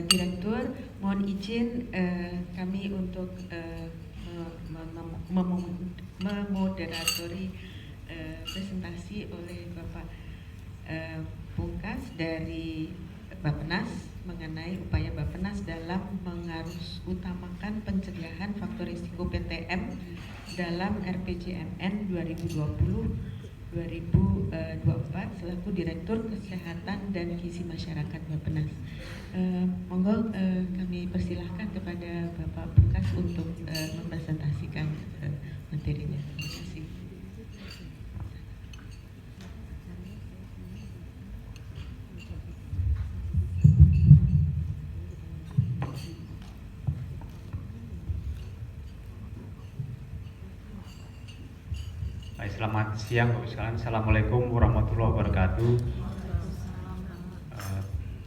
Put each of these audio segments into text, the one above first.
Direktur, mohon izin kami untuk memoderatori presentasi oleh Bapak Pungkas dari Bappenas mengenai upaya Bappenas dalam mengarus utamakan pencegahan faktor risiko PTM dalam RPJMN 2020-2024 selaku Direktur Kesehatan dan Gizi Masyarakat Bappenas. Monggo kami persilahkan kepada Bapak Pungkas untuk mempresentasikan materinya. Terima kasih. Baik, selamat siang Bapak sekalian. Assalamualaikum warahmatullahi wabarakatuh.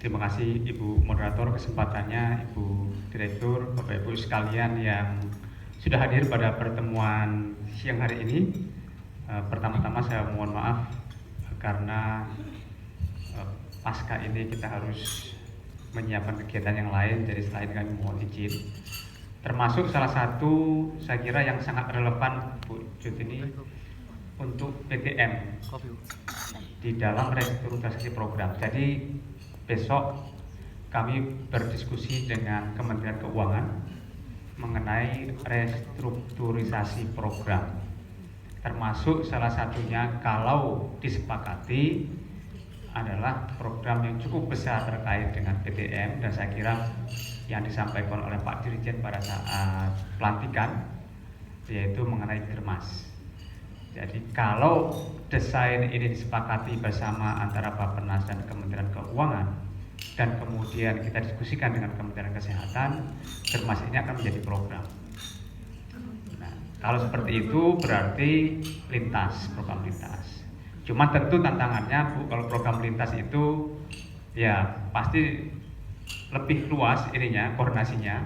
Terima kasih Ibu Moderator kesempatannya, Ibu Direktur, Bapak Ibu sekalian yang sudah hadir pada pertemuan siang hari ini. Pertama-tama saya mohon maaf karena pasca ini kita harus menyiapkan kegiatan yang lain, jadi selain kami mohon izin. Termasuk salah satu saya kira yang sangat relevan Bu Jutini untuk PTM di dalam restrukturisasi program. Jadi besok kami berdiskusi dengan Kementerian Keuangan mengenai restrukturisasi program. Termasuk salah satunya kalau disepakati adalah program yang cukup besar terkait dengan PTM, dan saya kira yang disampaikan oleh Pak Dirjen pada saat pelantikan yaitu mengenai Germas. Jadi kalau desain ini disepakati bersama antara Bappenas dan Kementerian Keuangan dan kemudian kita diskusikan dengan Kementerian Kesehatan, Germas ini akan menjadi program. Nah, kalau seperti itu berarti program lintas. Cuma tentu tantangannya Bu, kalau program lintas itu ya pasti lebih luas ininya, koordinasinya,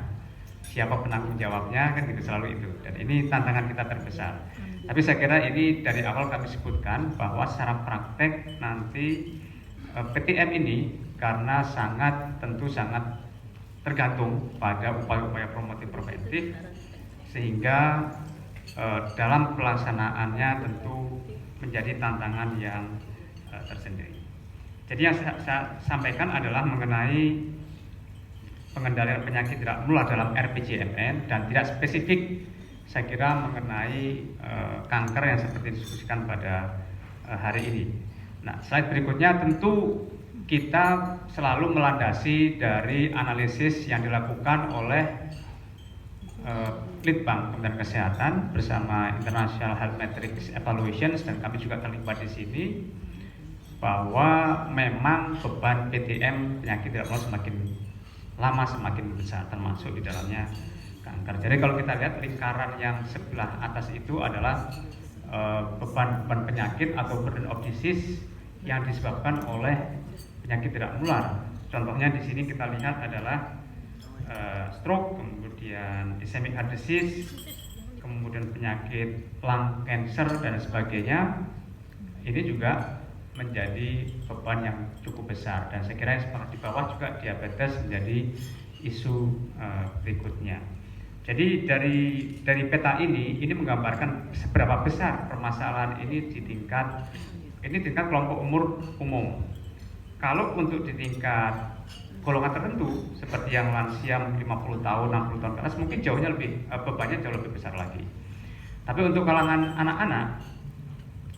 siapa penanggung jawabnya, kan gitu selalu itu. Dan ini tantangan kita terbesar. Tapi saya kira ini dari awal kami sebutkan bahwa secara praktek nanti PTM ini karena tentu sangat tergantung pada upaya-upaya promotif preventif, sehingga dalam pelaksanaannya tentu menjadi tantangan yang tersendiri. Jadi yang saya sampaikan adalah mengenai pengendalian penyakit tidak menular dalam RPJMN dan tidak spesifik saya kira mengenai kanker yang seperti diskusikan pada hari ini. Nah, slide berikutnya tentu kita selalu melandasi dari analisis yang dilakukan oleh Litbang Kementerian Kesehatan bersama International Health Metrics Evaluations, dan kami juga terlibat di sini, bahwa memang beban PTM penyakit tidak menular semakin lama semakin besar, termasuk di dalamnya kanker. Jadi kalau kita lihat lingkaran yang sebelah atas itu adalah beban penyakit atau burden of disease yang disebabkan oleh penyakit tidak menular. Contohnya di sini kita lihat adalah stroke, kemudian ischemic heart disease, kemudian penyakit lung cancer dan sebagainya. Ini juga menjadi beban yang cukup besar, dan saya kira yang sepakat di bawah juga diabetes menjadi isu berikutnya. Jadi dari peta ini menggambarkan seberapa besar permasalahan ini di tingkat kelompok umur umum. Kalau untuk di tingkat golongan tertentu seperti yang lansia 50 tahun, 60 tahun ke atas mungkin bebannya jauh lebih besar lagi. Tapi untuk kalangan anak-anak,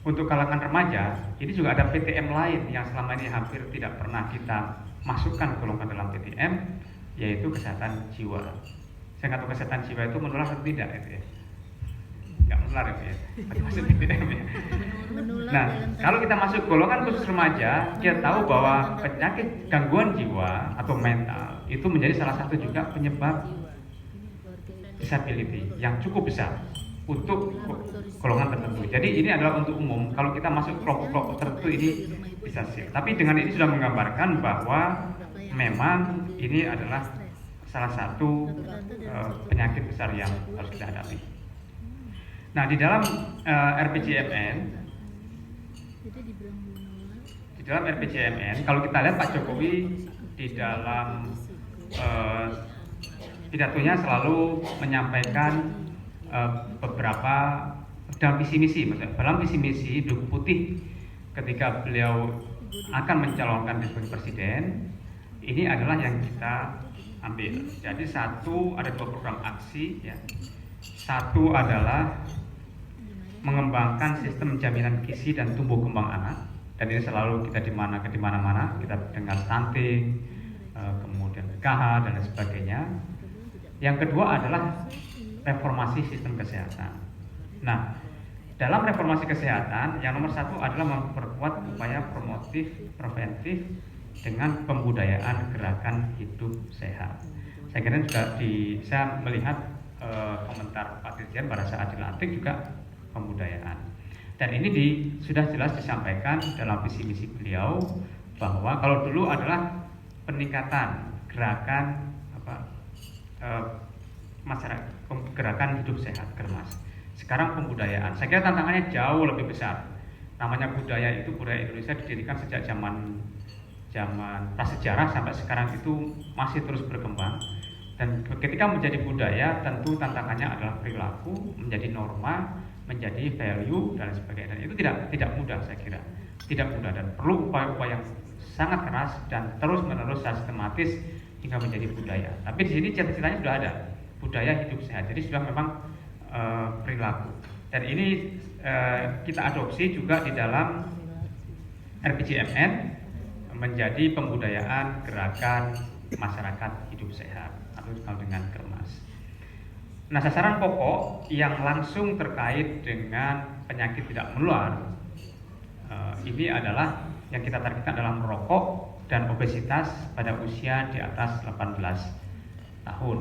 untuk kalangan remaja, ini juga ada PTM lain yang selama ini hampir tidak pernah kita masukkan golongan dalam PTM, yaitu kesehatan jiwa. Saya nggak tahu kesehatan jiwa itu menular atau tidak itu ya. Nggak menular itu ya. Masuk PTM ya. Nah, kalau kita masuk golongan khusus remaja, kita tahu bahwa penyakit gangguan jiwa atau mental itu menjadi salah satu juga penyebab disability yang cukup besar untuk golongan tertentu. Jadi ini adalah untuk umum. Kalau kita masuk kelompok-kelompok tertentu ini bisa sih. Tapi dengan ini sudah menggambarkan bahwa memang ini adalah salah satu penyakit besar yang harus kita hadapi. Nah, di dalam RPJMN, kalau kita lihat Pak Jokowi di dalam pidatonya selalu menyampaikan beberapa dalam visi misi, dalam visi misi buku putih ketika beliau akan mencalonkan diri sebagai presiden, ini adalah yang kita ambil. Jadi ada 2 program aksi ya. Satu adalah mengembangkan sistem jaminan gizi dan tumbuh kembang anak, dan ini selalu kita di mana-mana kita dengar stunting, kemudian PKH dan lain sebagainya. Yang kedua adalah reformasi sistem kesehatan. Nah, dalam reformasi kesehatan yang nomor 1 adalah memperkuat upaya promotif preventif dengan pembudayaan gerakan hidup sehat. Saya kira juga saya melihat komentar Pak Dirjen pada saat dilantik juga pembudayaan. Dan ini sudah jelas disampaikan dalam visi misi beliau bahwa kalau dulu adalah peningkatan gerakan masyarakat, gerakan hidup sehat Germas. Sekarang pembudayaan. Saya kira tantangannya jauh lebih besar. Namanya budaya Indonesia didirikan sejak zaman prasejarah sampai sekarang itu masih terus berkembang. Dan ketika menjadi budaya, tentu tantangannya adalah perilaku, menjadi norma, menjadi value dan sebagainya. Dan itu tidak mudah, saya kira. Tidak mudah dan perlu upaya-upaya yang sangat keras dan terus-menerus sistematis hingga menjadi budaya. Tapi di sini cita-citanya sudah ada, budaya hidup sehat. Jadi sudah memang perilaku. Dan ini kita adopsi juga di dalam RPJMN menjadi pembudayaan gerakan masyarakat hidup sehat atau dikenal dengan Germas. Nah, sasaran pokok yang langsung terkait dengan penyakit tidak menular ini adalah yang kita targetkan adalah merokok dan obesitas pada usia di atas 18 tahun.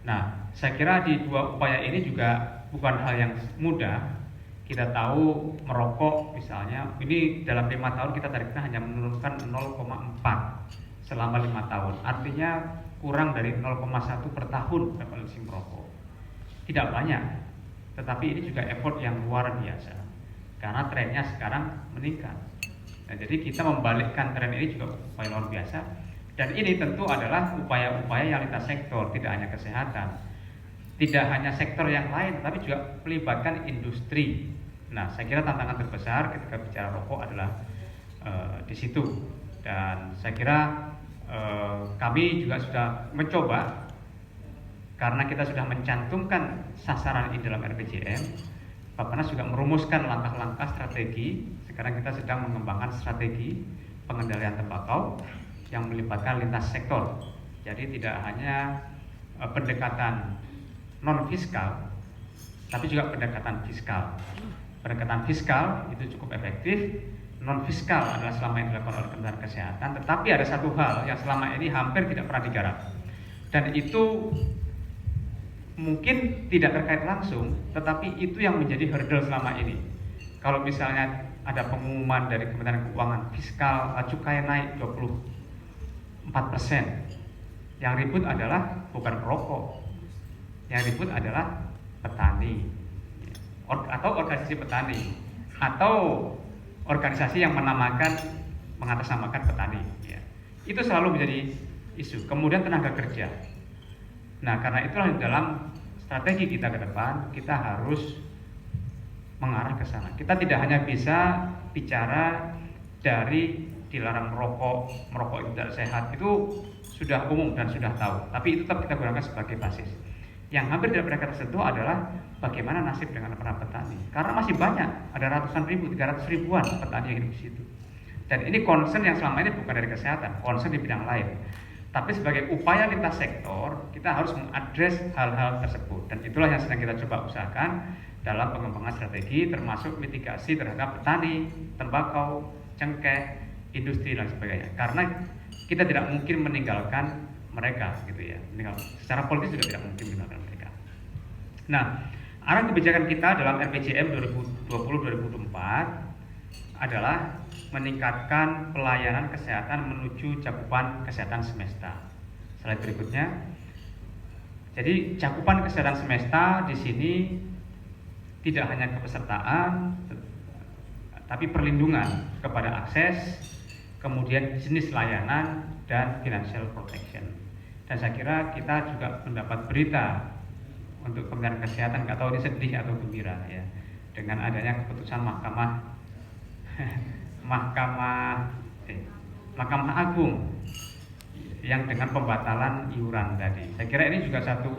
Nah, saya kira di 2 upaya ini juga bukan hal yang mudah. Kita tahu merokok misalnya, ini dalam 5 tahun kita targetnya hanya menurunkan 0,4 selama 5 tahun. Artinya kurang dari 0,1 per tahun prevalensi merokok. Tidak banyak, tetapi ini juga effort yang luar biasa. Karena trennya sekarang meningkat. Nah, jadi kita membalikkan tren ini juga upaya luar biasa. Dan ini tentu adalah upaya-upaya yang lintas sektor, tidak hanya kesehatan, tidak hanya sektor yang lain, tapi juga melibatkan industri. Nah, saya kira tantangan terbesar ketika bicara rokok adalah di situ. Dan saya kira kami juga sudah mencoba, karena kita sudah mencantumkan sasaran ini dalam RPJM. Bappenas juga merumuskan langkah-langkah strategi. Sekarang kita sedang mengembangkan strategi pengendalian tembakau yang melibatkan lintas sektor. Jadi tidak hanya pendekatan non fiskal, tapi juga pendekatan fiskal. Pendekatan fiskal itu cukup efektif. Non fiskal adalah selama ini dilakukan oleh Kementerian Kesehatan. Tetapi ada satu hal yang selama ini hampir tidak pernah digarap, dan itu mungkin tidak terkait langsung, tetapi itu yang menjadi hurdle selama ini. Kalau misalnya ada pengumuman dari Kementerian Keuangan fiskal cukai naik 24%, yang ribut adalah bukan perokok, yang ribut adalah petani atau organisasi petani atau organisasi yang mengatasnamakan petani. Ya. Itu selalu menjadi isu. Kemudian tenaga kerja. Nah, karena itulah dalam strategi kita ke depan kita harus mengarah ke sana. Kita tidak hanya bisa bicara dari dilarang merokok itu tidak sehat, itu sudah umum dan sudah tahu. Tapi itu tetap kita gunakan sebagai basis. Yang hampir tidak pernah kita sentuh adalah bagaimana nasib dengan para petani. Karena masih banyak, ada ratusan ribu, 300 ribuan petani yang hidup di situ. Dan ini concern yang selama ini bukan dari kesehatan, concern di bidang lain. Tapi sebagai upaya lintas sektor, kita harus mengadres hal-hal tersebut. Dan itulah yang sedang kita coba usahakan dalam pengembangan strategi, termasuk mitigasi terhadap petani, tembakau, cengkeh, industri dan sebagainya. Karena kita tidak mungkin meninggalkan mereka, gitu ya. Secara politis juga tidak mungkin meninggalkan mereka. Nah, arah kebijakan kita dalam RPJM 2020-2024 adalah meningkatkan pelayanan kesehatan menuju cakupan kesehatan semesta. Slide berikutnya. Jadi cakupan kesehatan semesta di sini tidak hanya kepesertaan, tapi perlindungan kepada akses, kemudian jenis layanan dan financial protection. Dan saya kira kita juga mendapat berita untuk Kementerian Kesehatan, nggak tahu ini sedih atau gembira ya, dengan adanya keputusan Mahkamah Agung yang dengan pembatalan iuran tadi. Saya kira ini juga satu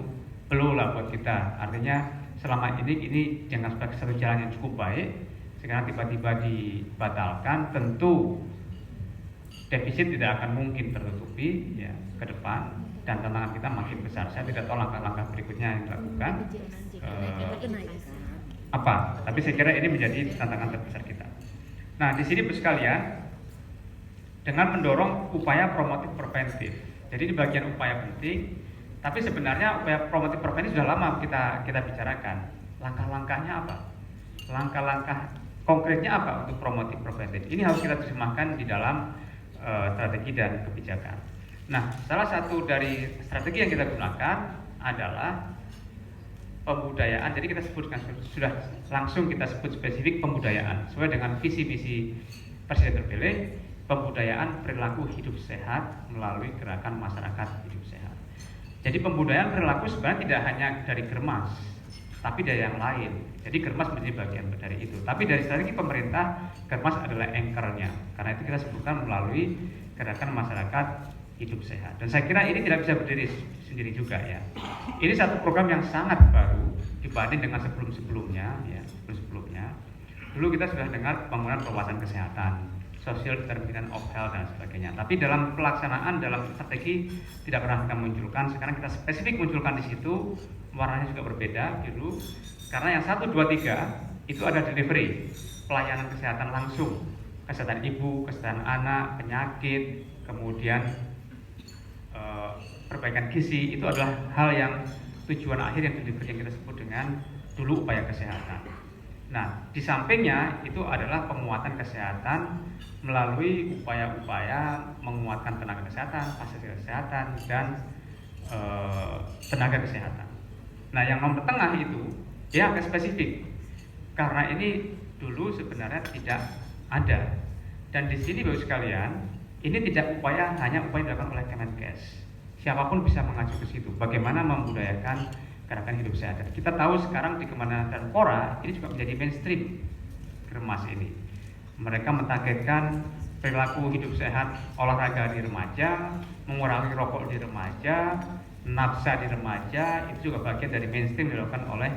blow lah buat kita. Artinya selama ini jangan sebagai satu jalan yang cukup baik, sekarang tiba-tiba dibatalkan, tentu defisit tidak akan mungkin tertutupi ya ke depan, dan tantangan kita makin besar. Saya tidak tahu langkah-langkah berikutnya yang dilakukan apa, tapi saya kira ini menjadi tantangan terbesar kita. Nah, di sini sekalian, dengan mendorong upaya promotif preventif. Jadi di bagian upaya penting, tapi sebenarnya upaya promotif preventif sudah lama kita bicarakan. Langkah-langkahnya apa? Langkah-langkah konkretnya apa untuk promotif preventif? Ini harus kita terjemahkan di dalam strategi dan kebijakan. Nah, salah satu dari strategi yang kita gunakan adalah pembudayaan. Jadi kita sebutkan, sudah langsung kita sebut spesifik pembudayaan sesuai dengan visi misi Presiden terpilih, pembudayaan perilaku hidup sehat melalui gerakan masyarakat hidup sehat. Jadi pembudayaan perilaku sebenarnya tidak hanya dari Germas, tapi dari yang lain. Jadi Germas menjadi bagian dari itu. Tapi dari strategi pemerintah, Germas adalah anchor-nya. Karena itu kita sebutkan melalui gerakan masyarakat hidup sehat. Dan saya kira ini tidak bisa berdiri sendiri juga ya. Ini satu program yang sangat baru dibanding dengan sebelum-sebelumnya ya. Sebelum-sebelumnya dulu kita sudah dengar pembangunan perluasan kesehatan, social determinant of health dan sebagainya. Tapi dalam pelaksanaan, dalam strategi tidak pernah kita munculkan. Sekarang kita spesifik munculkan di situ, warnanya juga berbeda dulu. Karena yang 1, 2, 3 itu ada delivery, pelayanan kesehatan langsung, kesehatan ibu, kesehatan anak, penyakit, kemudian perbaikan gizi. Itu adalah hal yang tujuan akhir yang delivery yang kita sebut dengan dulu upaya kesehatan. Nah, di sampingnya itu adalah penguatan kesehatan melalui upaya-upaya menguatkan tenaga kesehatan, fasilitas kesehatan, dan tenaga kesehatan. Nah, yang nomor tengah itu dia agak spesifik karena ini dulu sebenarnya tidak ada. Dan di sini Bapak sekalian, ini tidak hanya upaya dilakukan oleh Kemenkes. Siapapun bisa mengacu ke situ. Bagaimana membudayakan gerakan hidup sehat. Kita tahu sekarang di Kementerian Pora ini juga menjadi mainstream Germas ini. Mereka mentargetkan perilaku hidup sehat, olahraga di remaja, mengurangi rokok di remaja, nafsa di remaja, itu juga bagian dari mainstream dilakukan oleh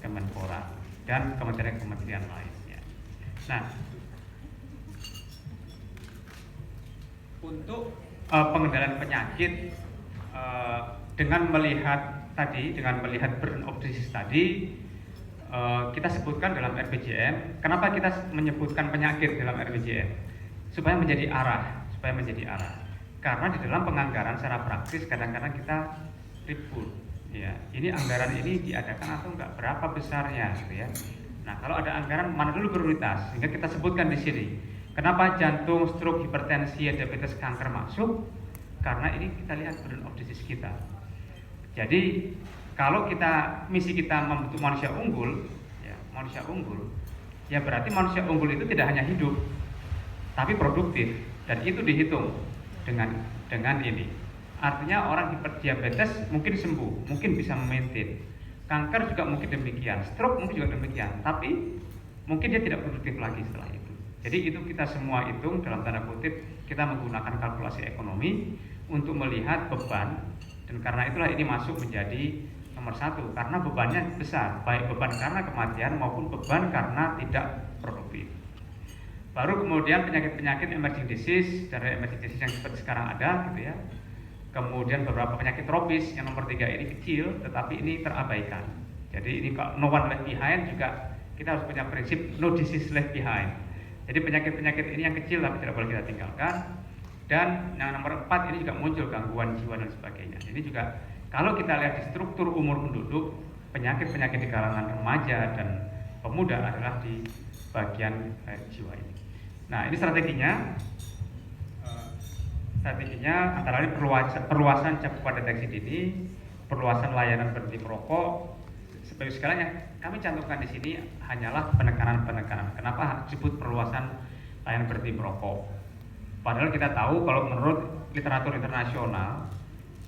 Kemenpora dan kementerian-kementerian lainnya. Nah, untuk pengendalian penyakit dengan melihat burden of disease tadi, kita sebutkan dalam RPJM. Kenapa kita menyebutkan penyakit dalam RPJM? Supaya menjadi arah. Karena di dalam penganggaran secara praktis kadang-kadang kita ribut. Ya, ini anggaran ini diadakan atau enggak, berapa besarnya, gitu ya. Nah, kalau ada anggaran mana dulu prioritas, sehingga kita sebutkan di sini. Kenapa jantung, stroke, hipertensi, diabetes, kanker masuk? Karena ini kita lihat burden of disease kita. Jadi kalau misi kita membentuk manusia unggul, ya berarti manusia unggul itu tidak hanya hidup, tapi produktif, dan itu dihitung dengan ini. Artinya orang diabetes mungkin sembuh, mungkin bisa memaintain, kanker juga mungkin demikian, stroke mungkin juga demikian, tapi mungkin dia tidak produktif lagi setelah itu. Jadi itu kita semua hitung dalam tanda kutip, kita menggunakan kalkulasi ekonomi untuk melihat beban. Dan karena itulah ini masuk menjadi nomor 1, karena bebannya besar, baik beban karena kematian maupun beban karena tidak produktif. Baru kemudian penyakit-penyakit emerging disease, dari emerging disease yang seperti sekarang ada, gitu ya. Kemudian beberapa penyakit tropis yang nomor 3 ini kecil, tetapi ini terabaikan. Jadi ini kalau no one left behind juga kita harus punya prinsip no disease left behind. Jadi penyakit-penyakit ini yang kecil tapi tidak boleh kita tinggalkan. Dan yang nomor 4 ini juga muncul gangguan jiwa dan sebagainya. Ini juga kalau kita lihat di struktur umur penduduk, penyakit-penyakit di kalangan remaja dan pemuda adalah di bagian jiwa ini. Nah, ini strateginya antara lain perluasan cakupan deteksi dini, perluasan layanan berhenti merokok. Sebagai sekalian yang kami cantumkan di sini hanyalah penekanan. Kenapa disebut perluasan layanan berhenti merokok? Padahal kita tahu kalau menurut literatur internasional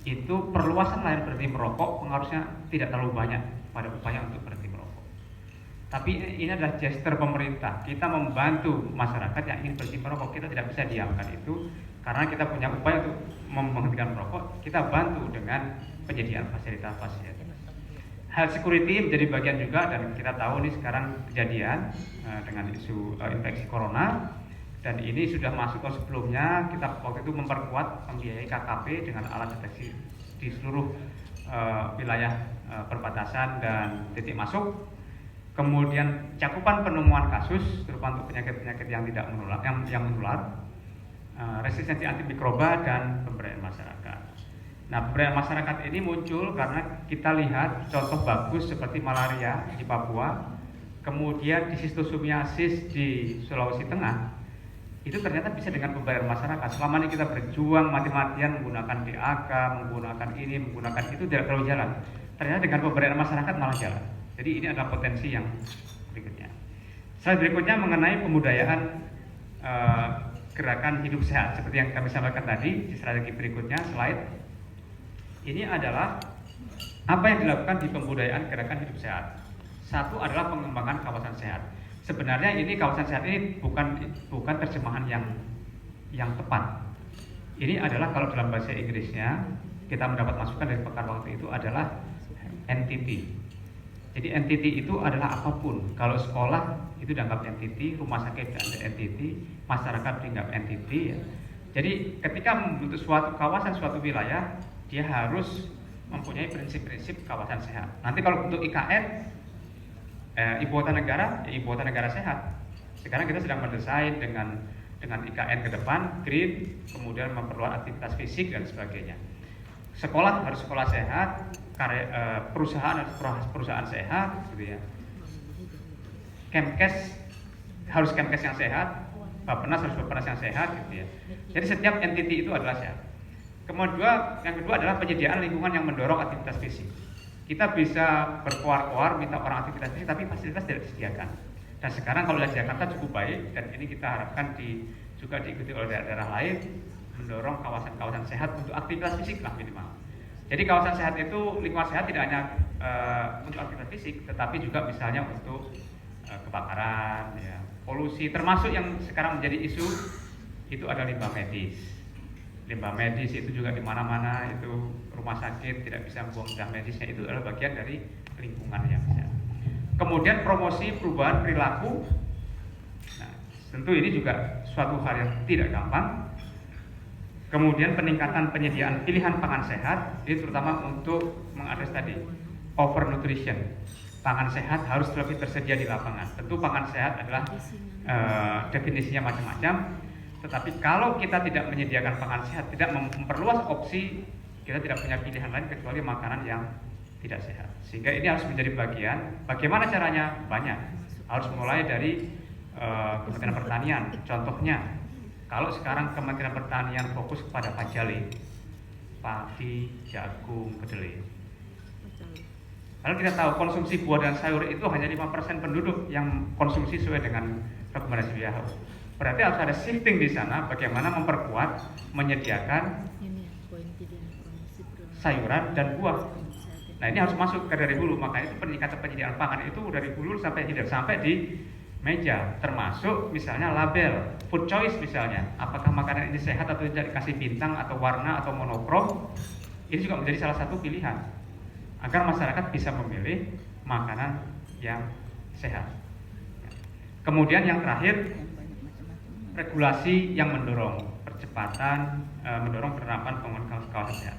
itu perluasan layar berhenti merokok pengaruhnya tidak terlalu banyak pada upaya untuk berhenti merokok. Tapi ini adalah gestur pemerintah. Kita membantu masyarakat yang ingin berhenti merokok. Kita tidak bisa diamkan itu karena kita punya upaya untuk menghentikan merokok. Kita bantu dengan penyediaan fasilitas. Health security menjadi bagian juga, dan kita tahu nih sekarang kejadian dengan isu infeksi corona, dan ini sudah masuk ke sebelumnya. Kita waktu itu memperkuat membiayai KKP dengan alat deteksi di seluruh wilayah perbatasan dan titik masuk. Kemudian cakupan penemuan kasus terutama untuk penyakit-penyakit yang tidak menular, yang menular, resistensi antimikroba dan pemberdayaan masyarakat. Nah, pemberdayaan masyarakat ini muncul karena kita lihat contoh bagus seperti malaria di Papua, kemudian schistosomia-cis di Sulawesi Tengah. Itu ternyata bisa dengan pemberdayaan masyarakat. Selama ini kita berjuang mati-matian menggunakan DAK, menggunakan ini, menggunakan itu, tidak terlalu jalan. Ternyata dengan pemberdayaan masyarakat malah jalan. Jadi ini adalah potensi yang berikutnya. Slide berikutnya mengenai pembudayaan gerakan hidup sehat seperti yang kami sampaikan tadi di strategi berikutnya slide. Ini adalah apa yang dilakukan di pembudayaan gerakan hidup sehat. Satu adalah pengembangan kawasan sehat. Sebenarnya ini kawasan sehat ini bukan terjemahan yang tepat. Ini adalah kalau dalam bahasa Inggrisnya kita mendapat masukan dari pakar waktu itu adalah entity. Jadi entity itu adalah apapun. Kalau sekolah itu dianggap entity, rumah sakit dianggap entity, masyarakat dianggap entity. Ya. Jadi ketika membentuk suatu kawasan, suatu wilayah, dia harus mempunyai prinsip-prinsip kawasan sehat. Nanti kalau untuk IKN, ibu kota negara, ya ibu kota negara sehat. Sekarang kita sedang mendesain dengan IKN ke depan, green, kemudian memperluas aktivitas fisik dan sebagainya. Sekolah harus sekolah sehat, perusahaan harus perusahaan sehat, gitu ya. Kemkes harus Kemkes yang sehat, Bappenas harus Bappenas yang sehat, gitu ya. Jadi setiap entity itu adalah sehat. Kemudian yang kedua adalah penyediaan lingkungan yang mendorong aktivitas fisik. Kita bisa berkoar-koar minta orang aktivitas fisik, tapi fasilitas tidak disediakan. Dan sekarang kalau di Jakarta cukup baik, dan ini kita harapkan juga diikuti oleh daerah-daerah lain, mendorong kawasan-kawasan sehat untuk aktivitas fisik lah minimal. Jadi kawasan sehat itu, lingkungan sehat tidak hanya untuk aktivitas fisik, tetapi juga misalnya untuk kebakaran, ya, polusi, termasuk yang sekarang menjadi isu itu ada limbah medis. Limbah medis itu juga di mana-mana, itu rumah sakit tidak bisa membuang limbah medisnya, itu adalah bagian dari lingkungan yang sehat. Kemudian promosi perubahan perilaku. Nah, tentu ini juga suatu hal yang tidak gampang. Kemudian peningkatan penyediaan pilihan pangan sehat, ini terutama untuk mengadres tadi overnutrition. Pangan sehat harus lebih tersedia di lapangan. Tentu pangan sehat adalah definisinya macam-macam, tetapi kalau kita tidak menyediakan pangan sehat, tidak memperluas opsi, kita tidak punya pilihan lain kecuali makanan yang tidak sehat. Sehingga ini harus menjadi bagian. Bagaimana caranya? Banyak. Harus mulai dari Kementerian Pertanian. Contohnya, kalau sekarang Kementerian Pertanian fokus kepada pajali, padi, jagung, kedelai. Kalau kita tahu konsumsi buah dan sayur itu hanya 5% penduduk yang konsumsi sesuai dengan rekomendasi WHO. Berarti harus ada shifting di sana, bagaimana memperkuat, menyediakan sayuran dan buah. Nah, ini harus masuk ke dari hulu, makanya itu peningkatan penyediaan pangan itu dari hulu sampai hilir, sampai di meja, termasuk misalnya label food choice misalnya, apakah makanan ini sehat atau tidak, dikasih bintang atau warna atau monokrom. Ini juga menjadi salah satu pilihan agar masyarakat bisa memilih makanan yang sehat. Kemudian yang terakhir, regulasi yang mendorong percepatan, mendorong penerapan pembangunan kawasan sehat.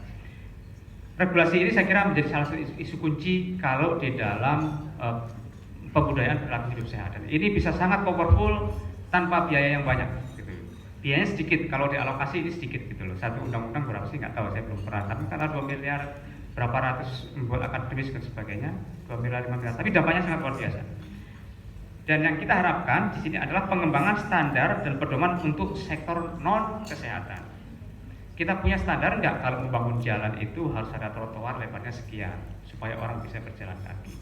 Regulasi ini saya kira menjadi salah satu isu kunci kalau di dalam pembudayaan perilaku hidup sehat. Dan ini bisa sangat powerful tanpa biaya yang banyak. Gitu. Biayanya sedikit, kalau dialokasi ini sedikit gitu loh. Satu undang-undang berapa sih nggak tahu, saya belum pernah. Tapi karena 2 miliar berapa ratus membuat akademis dan sebagainya, 2 miliar 5 miliar. Tapi dampaknya sangat luar biasa. Dan yang kita harapkan di sini adalah pengembangan standar dan pedoman untuk sektor non kesehatan. Kita punya standar nggak kalau membangun jalan itu harus ada trotoar lebarnya sekian supaya orang bisa berjalan kaki.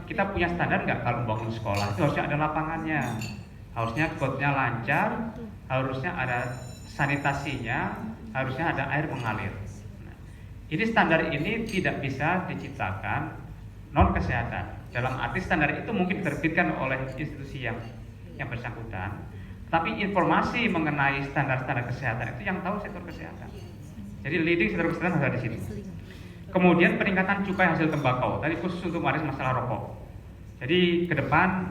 Kita punya standar nggak kalau membangun sekolah itu harusnya ada lapangannya, harusnya got-nya lancar, harusnya ada sanitasinya, harusnya ada air mengalir. Nah, Ini standar ini tidak bisa diciptakan non kesehatan. Dalam arti standar itu mungkin diterbitkan oleh institusi yang bersangkutan, tapi informasi mengenai standar-standar kesehatan itu yang tahu sektor kesehatan. Jadi leading sektor kesehatan ada di sini. Kemudian peningkatan cukai hasil tembakau, tadi khusus untuk masalah rokok. Jadi ke depan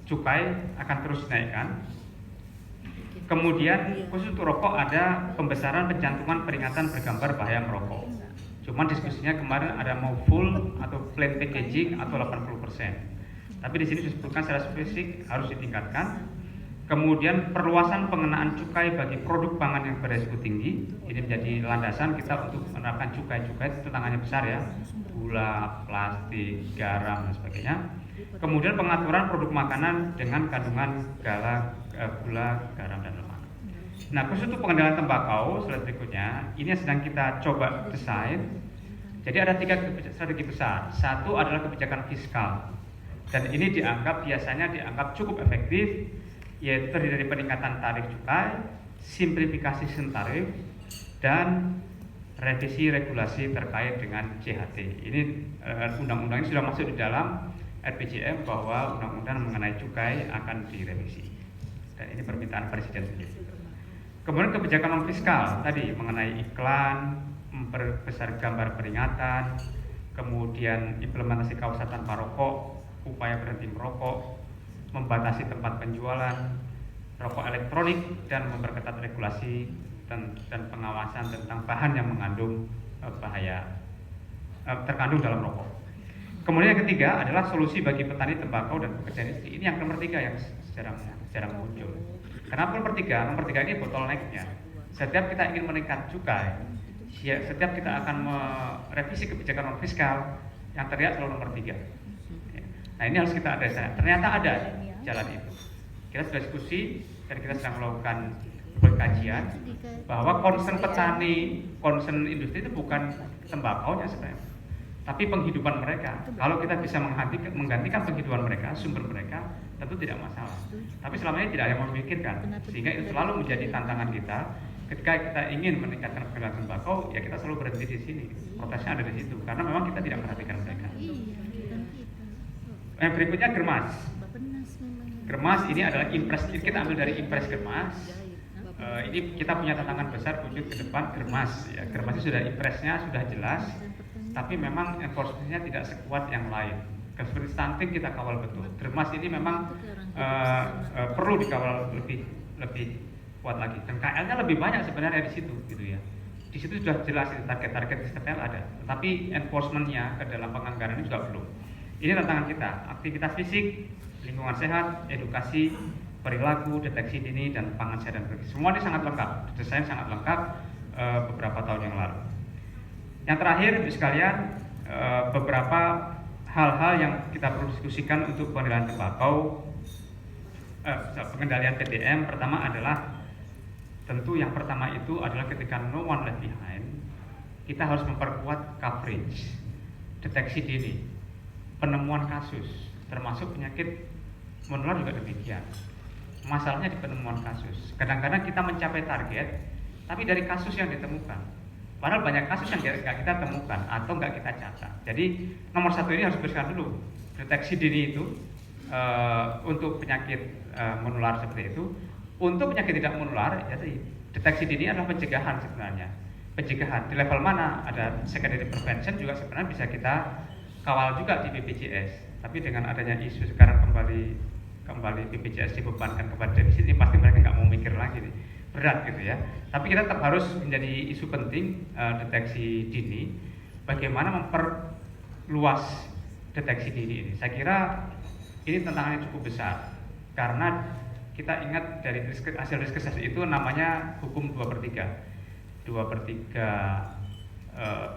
cukai akan terus dinaikkan. Kemudian khusus untuk rokok ada pembesaran pencantuman peringatan bergambar bahaya merokok. Cuman diskusinya kemarin ada mau full atau plain packaging atau 80%. Tapi di sini disebutkan secara spesifik harus ditingkatkan. Kemudian perluasan pengenaan cukai bagi produk pangan yang beresiko tinggi. Ini menjadi landasan kita untuk menerapkan cukai-cukai tantangannya besar ya. Gula, plastik, garam dan sebagainya. Kemudian pengaturan produk makanan dengan kandungan gula, garam dan lemak. Nah, khusus untuk pengendalian tembakau, slide berikutnya, ini yang sedang kita coba desain. Jadi ada 3 strategi besar. Satu adalah kebijakan fiskal. Dan ini biasanya dianggap cukup efektif, yaitu terdiri dari peningkatan tarif cukai, simplifikasi sistem tarif, dan revisi regulasi terkait dengan CHT. Ini undang-undang ini sudah masuk di dalam RPJM bahwa undang-undang mengenai cukai akan direvisi. Dan ini permintaan Presiden sendiri. Kemudian kebijakan non fiskal tadi mengenai iklan, memperbesar gambar peringatan, kemudian implementasi kausa tanpa rokok, upaya berhenti merokok, membatasi tempat penjualan rokok elektronik, dan memperketat regulasi dan pengawasan tentang bahan yang mengandung bahaya terkandung dalam rokok. Kemudian yang ketiga adalah solusi bagi petani tembakau dan pekerja industri. Ini yang nomor 3 yang secara muncul. Kenapa nomor 3? Nomor 3 ini bottleneck-nya. Setiap kita ingin meningkat cukai, setiap kita akan merevisi kebijakan non fiskal, yang terlihat selalu nomor 3. Nah, ini harus kita ada. Ternyata ada jalan itu. Kita sudah diskusi dan kita sedang melakukan kajian bahwa concern petani, concern industri itu bukan tembakaunya sebenarnya, tapi penghidupan mereka. Kalau kita bisa menggantikan penghidupan mereka, sumber mereka, tentu tidak masalah. Tapi selama ini tidak ada yang memikirkan, sehingga itu selalu menjadi tantangan kita. Ketika kita ingin meningkatkan penjualan tembakau, ya kita selalu berhenti di sini. Protesnya ada di situ, karena memang kita tidak memperhatikan mereka. Yang berikutnya Germas. Germas ini adalah impres. Kita ambil dari impres Germas. Ini kita punya tantangan besar untuk ke depan Germas. Ya, Germas itu sudah impresnya sudah jelas, tapi memang enforcement-nya tidak sekuat yang lain. Seperti stunting kita kawal betul. Germas ini memang perlu dikawal lebih kuat lagi. Dan KL-nya lebih banyak sebenarnya di situ, gitu ya. Di situ sudah jelas target-target detail ada, tetapi enforcement-nya ke dalam penganggaran ini juga belum. Ini tantangan kita. Aktivitas fisik, lingkungan sehat, edukasi, perilaku, deteksi dini, dan pangan sehat dan bergizi. Semua ini sangat lengkap. Desain sangat lengkap beberapa tahun yang lalu. Yang terakhir, sekalian, beberapa hal-hal yang kita perlu diskusikan untuk pengendalian tembakau, pengendalian PTM. Pertama adalah tentu yang pertama itu adalah ketika no one left behind, kita harus memperkuat coverage, deteksi dini, penemuan kasus, termasuk penyakit menular juga demikian. Masalahnya di penemuan kasus. Kadang-kadang kita mencapai target, tapi dari kasus yang ditemukan. Padahal banyak kasus yang nggak kita temukan atau nggak kita catat. Jadi nomor 1 ini harus bersihkan dulu. Deteksi dini itu untuk penyakit menular seperti itu. Untuk penyakit tidak menular, jadi deteksi dini adalah pencegahan sebenarnya. Pencegahan di level mana? Ada secondary prevention juga sebenarnya bisa kita kawal juga di BPJS. Tapi dengan adanya isu sekarang kembali BPJS dibebankan kepada defisit, ini pasti mereka nggak mau mikir lagi nih. Berat gitu ya. Tapi kita tetap harus menjadi isu penting deteksi dini. Bagaimana memperluas deteksi dini ini? Saya kira ini tantangannya cukup besar karena kita ingat dari hasil riskesasi itu namanya hukum 2/3. 2/3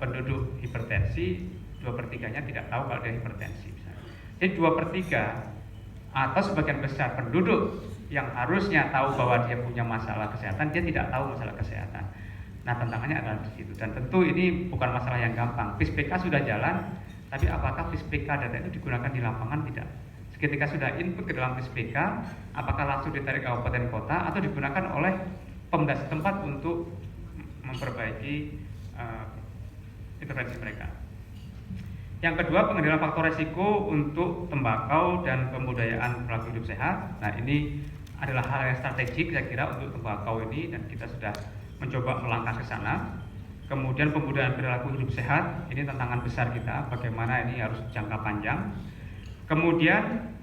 penduduk hipertensi, 2/3-nya tidak tahu kalau dia hipertensi. Jadi 2/3 atau sebagian besar penduduk yang harusnya tahu bahwa dia punya masalah kesehatan, dia tidak tahu masalah kesehatan. Nah, tantangannya adalah di situ. Dan tentu ini bukan masalah yang gampang. PIS-PK sudah jalan, tapi apakah PIS-PK data itu digunakan di lapangan? Tidak. Ketika sudah input ke dalam PIS-PK, apakah langsung ditarik ke kabupaten kota atau digunakan oleh Pemda setempat untuk memperbaiki intervensi mereka. Yang kedua, pengendalian faktor resiko untuk tembakau dan pembudayaan perilaku hidup sehat. Nah, ini adalah hal yang strategik saya kira untuk tembakau ini, dan kita sudah mencoba melangkah ke sana. Kemudian pembudayaan perilaku hidup sehat, ini tantangan besar kita, bagaimana ini harus jangka panjang. Kemudian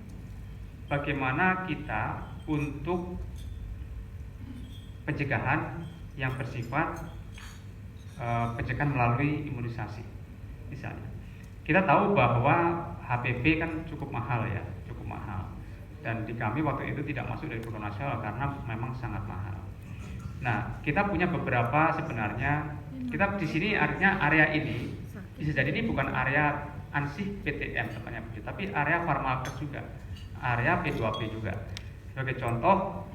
bagaimana kita untuk pencegahan yang bersifat pencegahan melalui imunisasi. Misalnya, kita tahu bahwa HPV kan cukup mahal ya, cukup mahal. Dan di kami waktu itu tidak masuk dari program nasional karena memang sangat mahal. Nah, kita punya beberapa sebenarnya, kita di sini artinya area ini bisa jadi ini bukan area ansih PTM temannya, tapi area farmakes juga, area P2P juga. Sebagai contoh,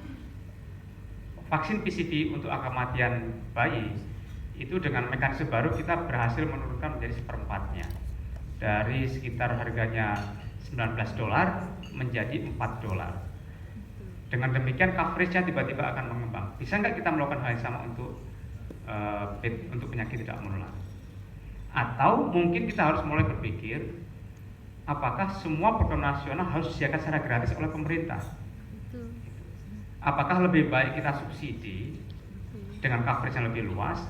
vaksin PCV untuk angka kematian bayi itu dengan mekanisme baru kita berhasil menurunkan menjadi seperempatnya, dari sekitar harganya $19 menjadi $4. Dengan demikian coverage-nya tiba-tiba akan mengembang. Bisa nggak kita melakukan hal yang sama untuk penyakit tidak menular? Atau mungkin kita harus mulai berpikir, apakah semua program nasional harus disediakan secara gratis oleh pemerintah? Apakah lebih baik kita subsidi dengan coverage yang lebih luas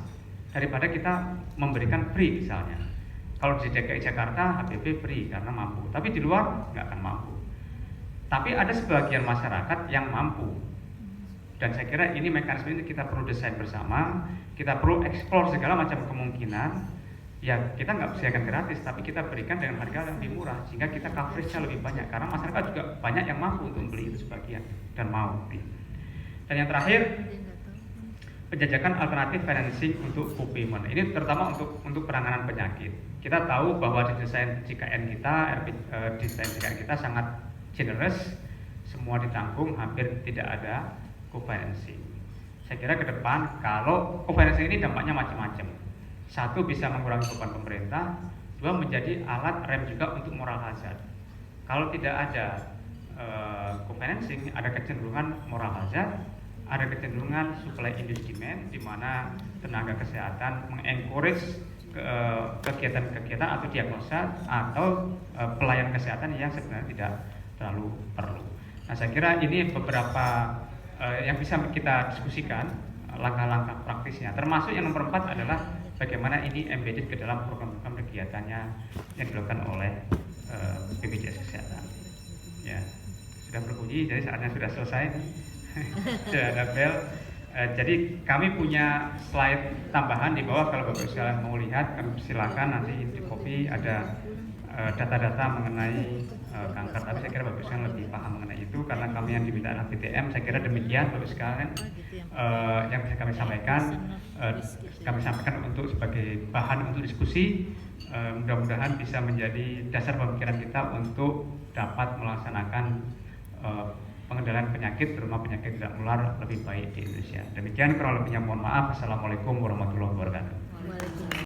daripada kita memberikan free misalnya? Kalau di DKI Jakarta HPV free karena mampu, tapi di luar nggak akan mampu. Tapi ada sebagian masyarakat yang mampu, dan saya kira ini mekanisme ini kita perlu desain bersama, kita perlu eksplor segala macam kemungkinan. Ya kita nggak sediakan gratis, tapi kita berikan dengan harga yang lebih murah sehingga kita coverage-nya lebih banyak, karena masyarakat juga banyak yang mampu untuk membeli itu sebagian dan mau. Dan yang terakhir, penjajakan alternatif financing untuk co-payment. Ini terutama untuk penanganan penyakit. Kita tahu bahwa di desain JKN kita, desain JKN kita sangat generous, semua ditanggung, hampir tidak ada co-financing. Saya kira ke depan kalau co-financing ini dampaknya macam-macam. Satu, bisa mengurangi beban pemerintah. Dua, menjadi alat rem juga untuk moral hazard. Kalau tidak ada co-financing, ada kecenderungan moral hazard, ada kecenderungan supply induced demand, di mana tenaga kesehatan mengencourage kegiatan-kegiatan atau diagnosa atau pelayanan kesehatan yang sebenarnya tidak terlalu perlu. Nah, saya kira ini beberapa yang bisa kita diskusikan langkah-langkah praktisnya. Termasuk yang nomor 4 adalah bagaimana ini embedded ke dalam program-program kegiatannya yang dilakukan oleh BPJS Kesehatan. Ya, sudah berbunyi, jadi saatnya sudah selesai. Sudah ada bel. Jadi kami punya slide tambahan di bawah, kalau Bapak sekalian mau lihat, kami silakan, nanti di copy ada data-data mengenai kanker. Tapi saya kira Bapak sekalian lebih paham mengenai itu karena kami yang diminta anak PTM. Saya kira demikian Bapak sekalian yang bisa kami sampaikan. Kami sampaikan untuk sebagai bahan untuk diskusi. Mudah-mudahan bisa menjadi dasar pemikiran kita untuk dapat melaksanakan pengendalian penyakit, terutama penyakit tidak menular lebih baik di Indonesia. Demikian kurang lebihnya, mohon maaf. Assalamualaikum warahmatullahi wabarakatuh.